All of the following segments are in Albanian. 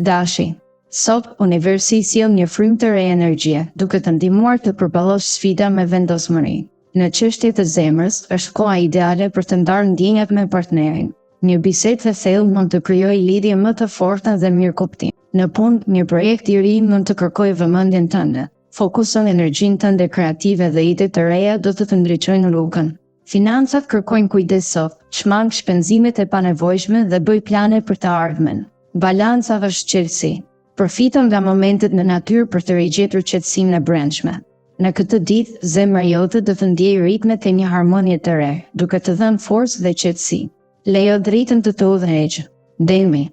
Dashi. Sot, universi sjell një frymë të re energjie, duke të ndihmuar të përballosh sfida me vendosmëri. Në çështje të zemrës, është koha ideale për të ndarë ndjenjat me partnerin. Një bisedë e thellë mund të krijojë lidhje më të forta dhe mirëkuptim. Në punë, një projekt i ri mund të kërkojë vëmendjen tënde. Fokuson energjinë tënde kreative dhe ide të reja do të ndriçojnë rrugën. Financat kërkojnë kujdes sot, shmang shpenzimet e panevojshme dhe bëj plane për të ardhmen. Balanca është qetësi. Përfito nga momentet në natyrë për të rigjetur qetësinë e brendshme. Në këtë ditë, zemra jote do të ndjejë ritmet e një harmonie të re, duke të dhënë forcë dhe qetësi. Lejo dritën të të udhëheqë. Demi.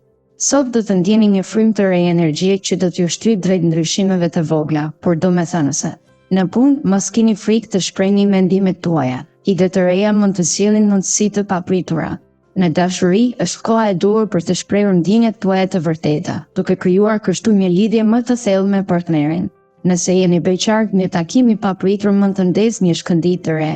Sot do të ndjeni një frymë të re energjie që do t'ju shtyjë drejt ndryshimeve të vogla, por domethënëse. Në punë, mos keni frikë të shprehni mendimet tuaja. Ide të reja mund të sjellin mundësi të papritura. Në dashuri, është koha e duhur për të shprehur ndjenjat tuaja të vërteta, duke krijuar kështu një lidhje më të thellë me partnerin. Nëse jeni beqar, një takim i papritur mund të ndezë një shkëndijë të re.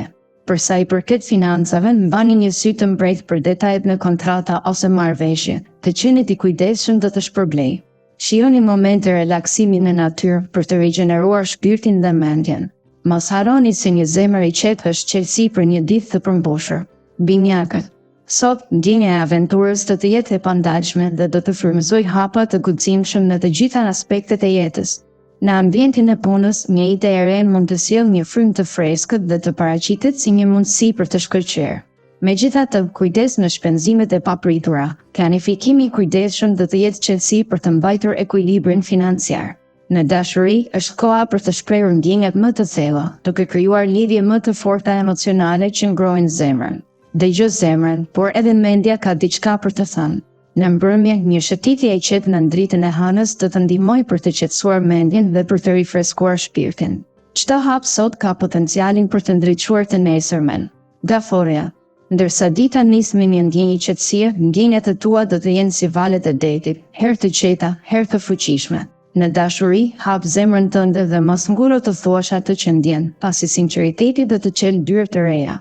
Për sa i përket financave, mbani një sy të mbretët për detajet në kontrata ose marrëveshje, të qenit i kujdesshëm do të shpërblej. Shijoni momente relaksimi në natyrë për të rigjeneruar shpirtin dhe mendjen. Mos harroni se një zemër i qetë është qetësi për një ditë të përmbushur. Binjakët. Sot, ndjenja e aventurës do të jetë e pandalshme dhe do të frymëzojë hapa të guximshëm në të gjitha aspektet e jetës. Në ambientin e punës, një ide e re mund të sjellë një frymë të freskët dhe të paraqitet si një mundësi për të shkëlqyer. Megjithatë, kujdes në shpenzimet e papritura. Planifikimi i kujdesshëm do të jetë qetësi për të mbajtur ekuilibrin financiar. Në dashuri, është koha për të shprehur ndjenjat më të thella, duke krijuar lidhje më të forta emocionale që ngrojnë zemrën. Dëgjoj zemrën, por edhe mendja ka diçka për të thënë. Në mbrëmje, një shëtitje e qetë në dritën e hënës do të ndihmojë për të qetësuar mendjen dhe për të rifreskuar shpirtin. Çdo hap sot ka potencialin për të ndriçuar të nesërmen. Gaforia. Ndërsa dita nis me një ndjenjë qetësie, ndjenjat e tua do të jenë si valet e detit, herë të qeta, herë të fuqishme. Në dashuri, hap zemrën tënde dhe mos nguro të thuash atë që ndjen, pasi sinqeriteti do të çelë dyrë të reja.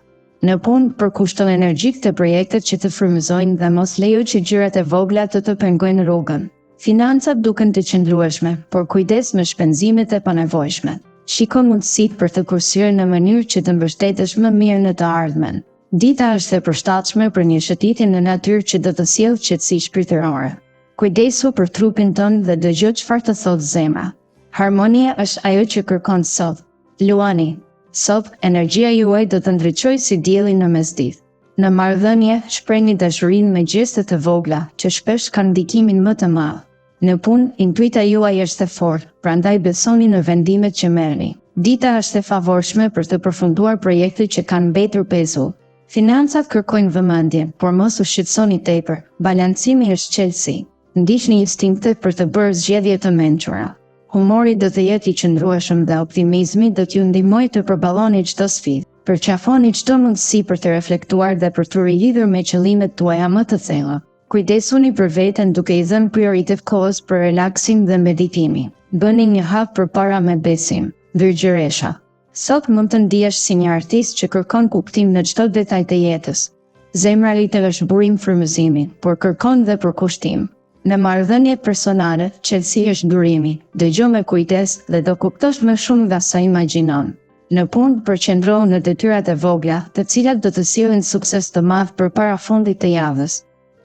Në punë, përkushton energjik të projektet që të frymëzojnë dhe mos lejo që gjërat e vogla të pengojnë rrugën. Financat duken të qëndrueshme, por kujdes me shpenzimet e panevojshme. Shiko mundësitë për të kursyer në mënyrë që të mbështetesh më mirë në të ardhmen. Dita është e përshtatshme për një shëtitje në natyrë që do të sjellë qetësi shpirtërore. Kujdesu për trupin tënd dhe dëgjoj çfarë të thotë zemra. Harmonia është ajo që kërkon sot. Luani. Sot, energjia juaj do të ndriçojë si dielli në mesditë. Në marrëdhënie, shprehni dashurinë me gjeste të vogla, që shpesh kanë ndikimin më të madh. Në punë, intuita juaj është e fortë, prandaj besoni në vendimet që merrni. Dita është e favorshme për të përfunduar projektet që kanë mbetur pezull. Financat kërkojnë vëmendje, por mos u shqetësoni tepër. Balancimi është qelësi. Ndiqni instinktet për të bërë zgjedhje të mençura. Humori do të jetë i qëndrueshëm dhe optimizmi do t'ju ndihmojë të përballoni çdo sfidë. Përqafoni çdo mundësi për të reflektuar dhe për të rilidhur me qëllimet tuaja më të thella. Kujdesuni për veten duke i dhënë prioritet kohës për relaksim dhe meditimi. Bëni një hap përpara me besim. Virgjëresha. Sot mund të ndihesh si një artist që kërkon kuptim në çdo detaj të jetës. Zemra ite është burim frymëzimi, por kërkon dhe përkushtim. Në marrëdhëniet personale, qetësi është durimi. Dëgjoj me kujdes dhe do kuptosh më shumë nga sa imagjinon. Në punë, përqendro në detyrat e vogla, të cilat do të sjellin sukses të madh përpara fundit të javës.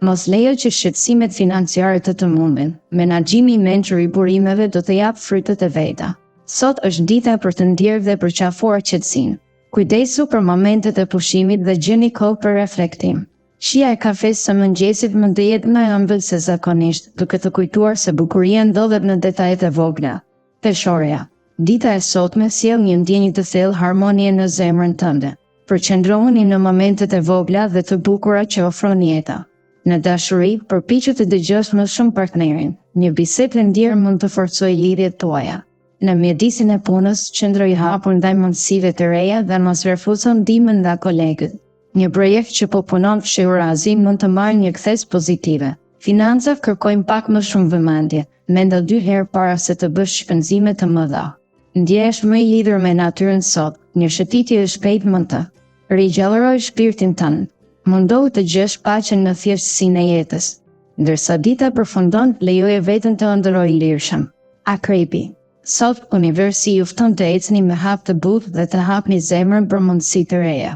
Mos lejo që shqetësimet financiare të mundin. Menaxhimi i mençur i burimeve do të japë frytet e veta. Sot është dita për të ndjerë dhe përqafuar qetësinë. Kujdesu për momentet e pushimit dhe gjeni kohë për reflektim. Shija e kafes së mëngjesit mund të jetë më e ëmbël se zakonisht, duke të kujtuar se bukuria ndodhet në detajet e vogla. Peshorja. Dita e sotme sjell një ndjenjë të thellë harmonie në zemrën tënde. Përqendrohuni në momentet e vogla dhe të bukura që ofron jeta. Në dashuri, përpiqu të dëgjosh më shumë partnerin. Një bisedë e ndjerë mund të forcojë lidhjet tuaja. Në mjedisin e punës, qëndro i hapur ndaj mundësive të reja dhe mos refuzo ndihmën nga kolegët. Një projekt që po punon fshehurazi mund të marrë një kthes pozitive. Financat kërkojnë pak më shumë vëmendje. Mendo 2 herë para se të bësh shpenzime të mëdha. Ndjehesh më i lidhur me natyrën sot. Një shëtitje e shpejtë mund të rigjallërojë shpirtin tënd. Mundohu të gjesh paqen në thjeshtësinë e jetës. ndërsa dita përfundon, lejoje veten të ëndërrojë lirshëm. Akrepi. Sot universi ju fton të ecni me hap të butë dhe të hapni zemrën për mundësi të reja.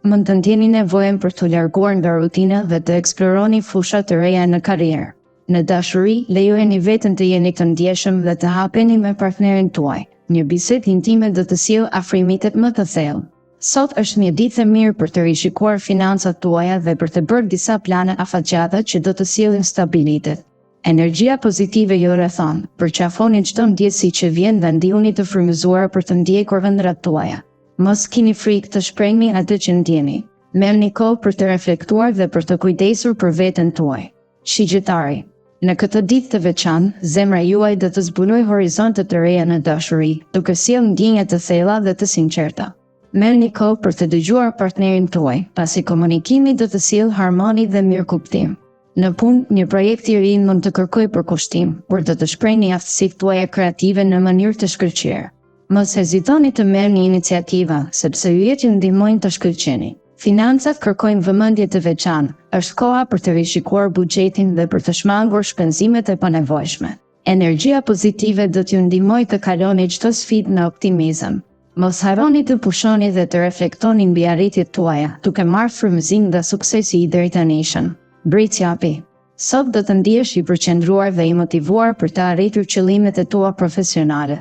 Mund të ndjeni nevojën për të larguar nga rutina dhe të eksploroni fusha të reja në karrierë. Në dashuri, lejojeni veten të jeni të ndjeshëm dhe të hapeni me partnerin tuaj. Një bisedë intime do të sjellë afrimitet më të thellë. Sot është një ditë e mirë për të rishikuar financat tuaja dhe për të bërë disa plane afatgjata që do të sjellin stabilitet. Energjia pozitive ju rrethon, përqafoni çdo ndjesi që vjen dhe ndihuni të frymëzuar për të ndjekur ëndrat tuaja. Mos keni frikë të shprehni atë që ndjeni. Merrni kohë për të reflektuar dhe për të kujdesur për veten tuaj. Shigjetari. Në këtë ditë të veçantë, zemra juaj do të zbulojë horizonte të reja në dashuri, duke sjellë ndjenja të thella dhe të sinqerta. Merrni kohë për të dëgjuar partnerin tuaj, pasi komunikimi do të sjellë harmoni dhe mirëkuptim. Në punë, një projekt i ri mund të kërkojë përkushtim, por do të shprehni aftësitë tuaja kreative në mënyrë të shkëlqyer. Mos hezitoni të merrni iniciativa, sepse ju jetë ndihmojnë të shkëlqeni. Financat kërkojnë vëmendje të veçantë. Është koha për të rishikuar buxhetin dhe për të shmangur shpenzimet e panevojshme. Energjia pozitive do t'ju ndihmojë të kaloni çdo sfidë në optimizëm. Mos harroni të pushoni dhe të reflektoni mbi arritjet tuaja, duke marrë frymëzim nga suksesi i deritanishëm. Britsjapi. Sot do të ndihesh i përqendruar dhe i motivuar për të arritur qëllimet e tua profesionale.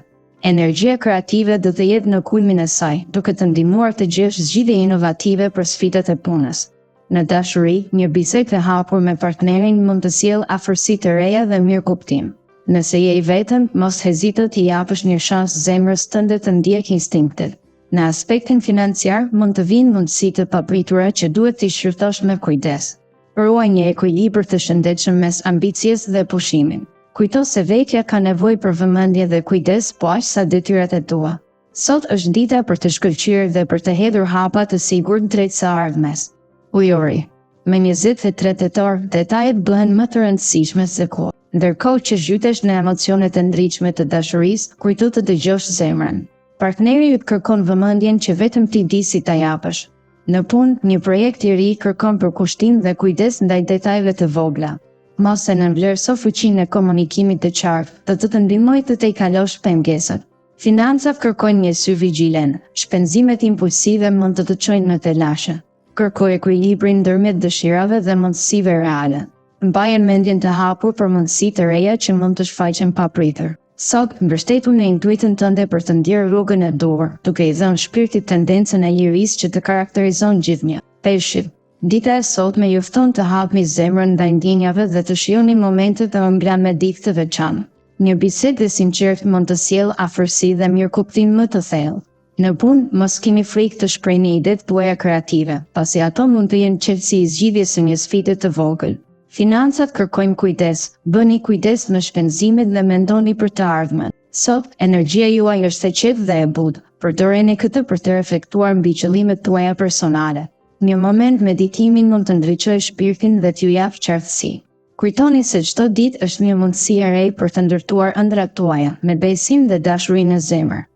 Energjia kreative do të jetë në kulmin e saj, duke të ndihmuar të gjesh zgjidhje inovative për sfidat e punës. Në dashuri, një bisedë e hapur me partnerin mund të sjellë afërsi të reja dhe mirëkuptim. Nëse je i vetëm, mos hezito të japësh një shans zemrës tënde të ndjekë instinktet. Në aspektin financiar, mund të vinë mundësi të papritura që duhet t'i shfrytëzosh me kujdes. Ruaj një ekuilibër të shëndetshëm mes ambicies dhe pushimit. Kujto se vetja ka nevojë për vëmendje dhe kujdes po aq sa detyrat e tua. Sot është dita për të shkëlqyer dhe për të hedhur hapa të sigurt drejt së ardhmes. Ujori. Me 23 tetor, detajet bëhen më të rëndësishme se koha. Ndërkohë që zhytesh në emocionet e ndritshme të dashurisë, kujto të dëgjosh zemrën. Partneri yt kërkon vëmendjen që vetëm ti di si ta japësh. Në punë, një projekt i ri kërkon përkushtim dhe kujdes ndaj detajeve të vogla. Mos e nënvlerëso fuqinë e komunikimit të qartë, do të ndihmojë të tejkalosh pengesat. Financat kërkojnë një sy vigjilen, shpenzimet impulsive mund të të çojnë në telashe. Kërkoj ekuilibrin ndërmjet dëshirave dhe mundësive reale. Mbaje mendjen të hapur për mundësi të reja që mund të shfaqen papritur. Sot, mbështetu në intuitën tënde për të ndjerë rrugën e duhur, duke i dhënë shpirtit tendencën e lirisë që të karakterizon gjithnjë. Peshqit. Dita e sotme ju fton të hapni zemrën ndaj ndjenjave dhe të shijoni momentet e ëmbla me diktë të veçantë. Një bisedë e sinqertë mund të sjellë afërsi dhe mirëkuptim më të thellë. Në punë, mos keni frikë të shprehni idetë tuaja kreative, pasi ato mund të jenë çelësi i zgjidhjes së një sfide të vogël. Financat kërkojnë kujdes, bëni kujdes me shpenzimet dhe mendoni për të ardhmen. Sot, energjia juaj është e qetë dhe e butë, përdoreni këtë për të reflektuar mbi qëllimet tuaja personale. Një moment meditimi mund të ndriçojë shpirtin dhe t'ju japë qartësi. Kujtoni se çdo ditë është një mundësi e re për të ndërtuar ëndrat tuaja me besim dhe dashuri në zemër.